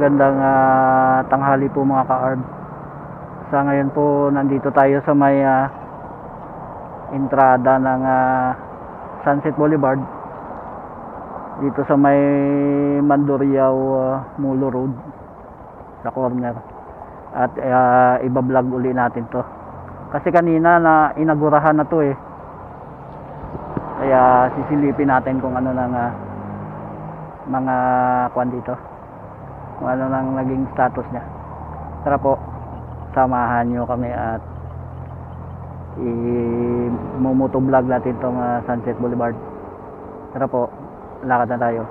magandang tanghali po mga ka-ARB. Sa ngayon po nandito tayo sa may entrada ng Sunset Boulevard, dito sa may Mandurriao Mulo Road sa corner. At iba-vlog uli natin to kasi kanina na inagurahan na to kaya sisilipin natin kung ano nang mga kwan dito, kung ano nang naging status niya. Tara po, samahan nyo kami at i-motovlog natin itong Sunset Boulevard. Tara po, lakad na tayo.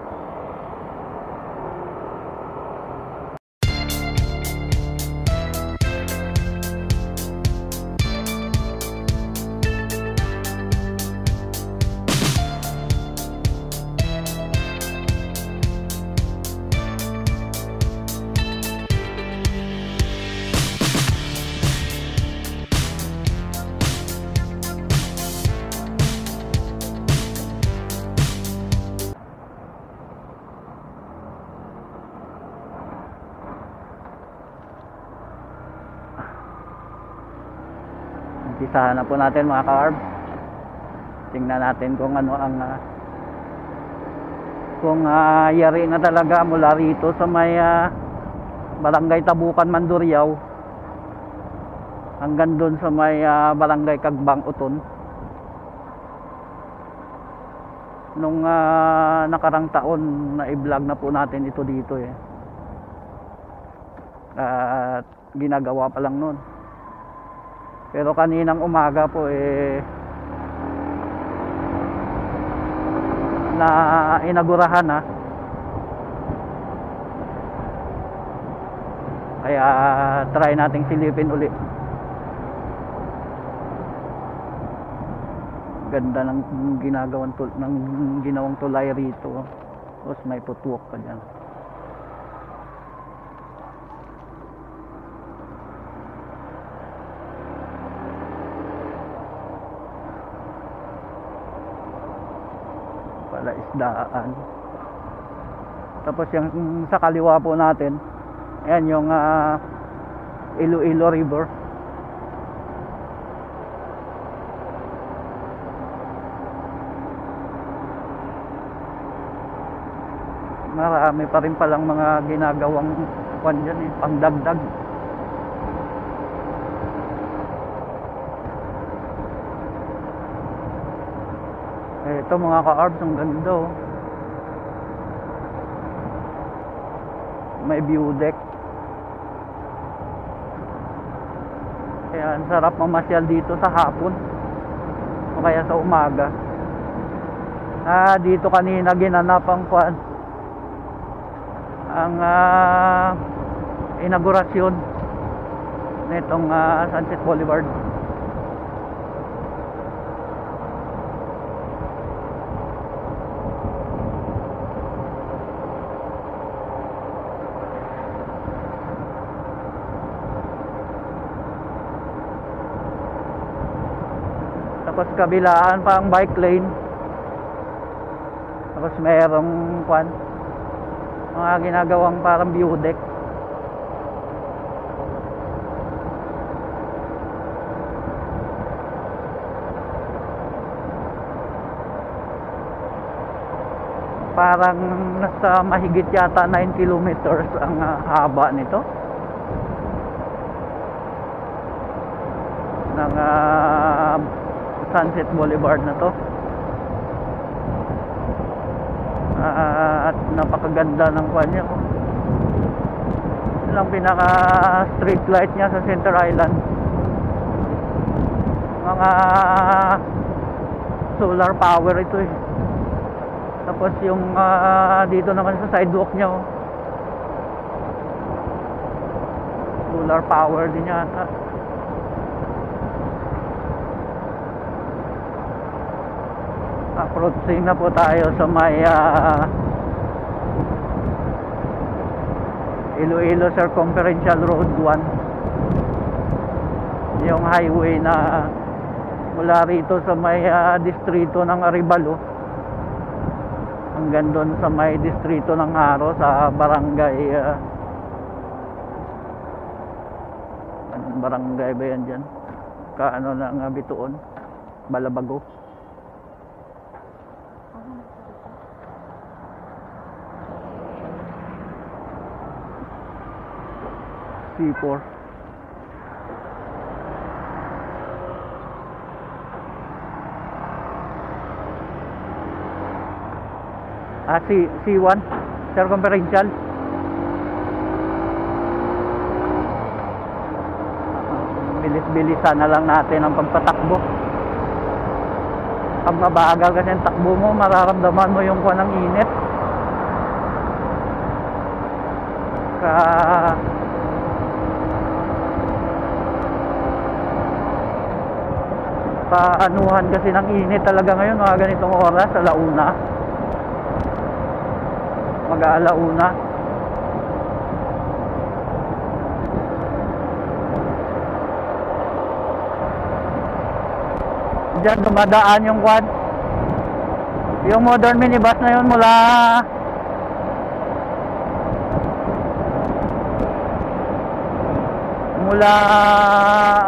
Umpisahan na po natin mga ka-ARB. Tingnan natin kung ano ang kung yari na talaga mula rito sa may Barangay Tabukan, Mandurriao hanggang doon sa may Barangay Kagbang, Uton. Nung nakarang taon na i-vlog na po natin ito dito at ginagawa pa lang noon. Pero kaninang umaga po na inagurahan na. Kaya try nating silipin uli. Ganda ng ginawang tulay rito. Tapos may footwalk pa dyan. Isdaan. Tapos yung sa kaliwa po natin, ayan yung Iloilo River. Marami pa rin palang mga ginagawang kwan dyan pangdagdag. Ito mga ka-ARBs, ang ganda may view deck. Kaya ang sarap mamasyal dito sa hapon o kaya sa umaga. Dito kanina ginanap ang kwan, ang inaugurasyon nitong Sunset Boulevard. Tapos kabilaan pa ang bike lane. Tapos mayroong kwan, mga ginagawang parang view deck. Parang nasa mahigit yata 9 kilometers ang haba nito ng Sunset Boulevard na to. At napakaganda ng kanya. Ito lang pinaka street light niya sa Center Island. Mga solar power ito Tapos yung dito naman sa sidewalk niya solar power din yata. Approaching na po tayo sa may Iloilo Circumferential Road 1, yung highway na mula rito sa may distrito ng Arevalo hanggang doon sa may distrito ng Haro sa barangay Anong barangay ba yan dyan? Kaano ng Bituon? Balabago. C4. C1 circumferential. Bilis-bilisan na lang natin ang pagpatakbo. Pag mabagal kasi ang takbo mo, mararamdaman mo yung kuwan ng init. Kaanuhan kasi ng init talaga ngayon, mga ganitong oras, alauna. Mag-aalauna. Diyan dumadaan yung quad. Yung modern minibus na yun mula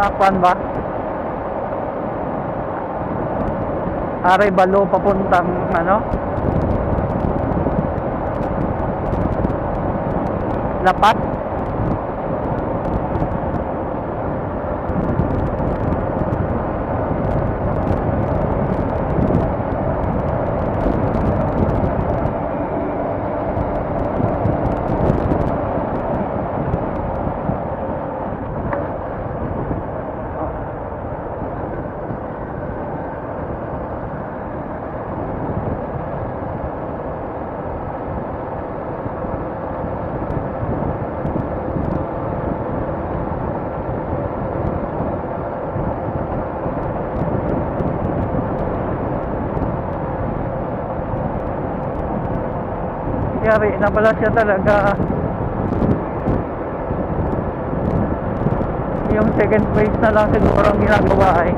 Akwan ba? Arevalo papuntang Lapat. Yari na pala siya talaga. Yung second phase na lang siguro ang ginagawa ay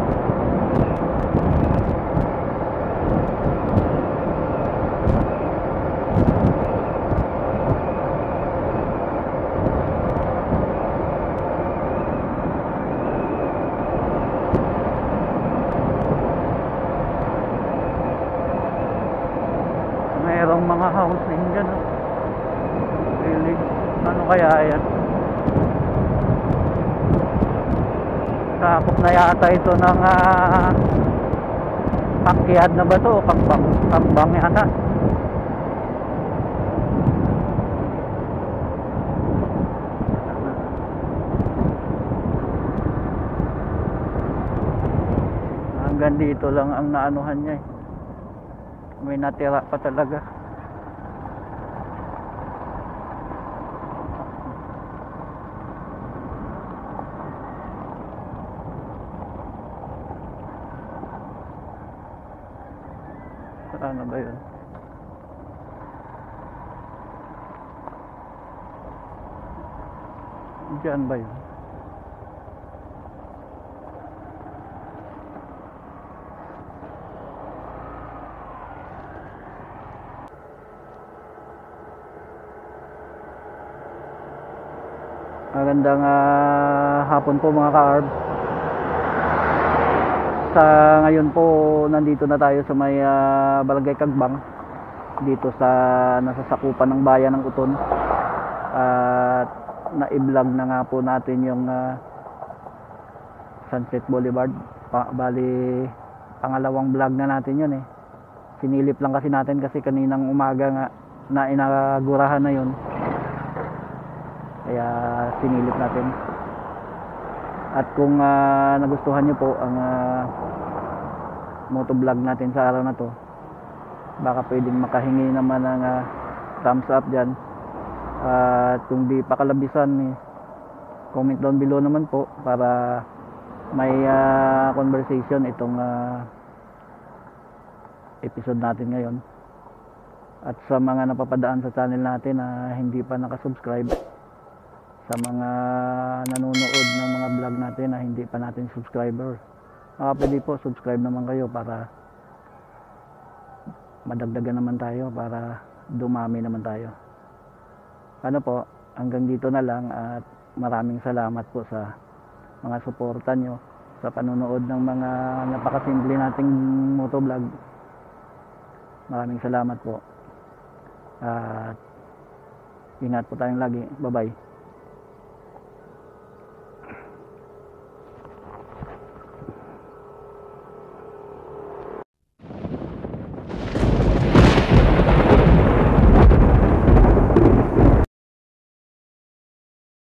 mayroong mga housing dyan. Really, ano kaya yan? Tapos na yata ito ng pakyad na ba ito o kambang yata. Hanggang dito lang ang naanuhan niya eh. May natira pa talaga. Ano ba yun? Diyan ba yun? Magandang hapon po mga ka-ARB. Sa ngayon po nandito na tayo sa may Barangay Kagbang, dito sa nasasakupan ng bayan ng Uton. At na-i-vlog na nga po natin yung Sunset Boulevard. Bali pangalawang vlog na natin yun eh. Sinilip lang kasi natin kasi kaninang umaga nga na inagurahan na yun. Kaya sinilip natin. At kung nagustuhan nyo po ang motovlog natin sa araw na to, baka pwedeng makahingi naman ng thumbs up dyan. At kung di pa kalabisan, comment down below naman po para may conversation itong episode natin ngayon. At sa mga napapadaan sa channel natin na hindi pa nakasubscribe, sa mga nanonood ng mga vlog natin na hindi pa natin subscriber, pwede po subscribe naman kayo para madagdagan naman tayo, para dumami naman tayo. Ano po, hanggang dito na lang at maraming salamat po sa mga suporta nyo sa panonood ng mga napakasimple nating motovlog. Maraming salamat po. At ingat po tayong lagi. Bye-bye.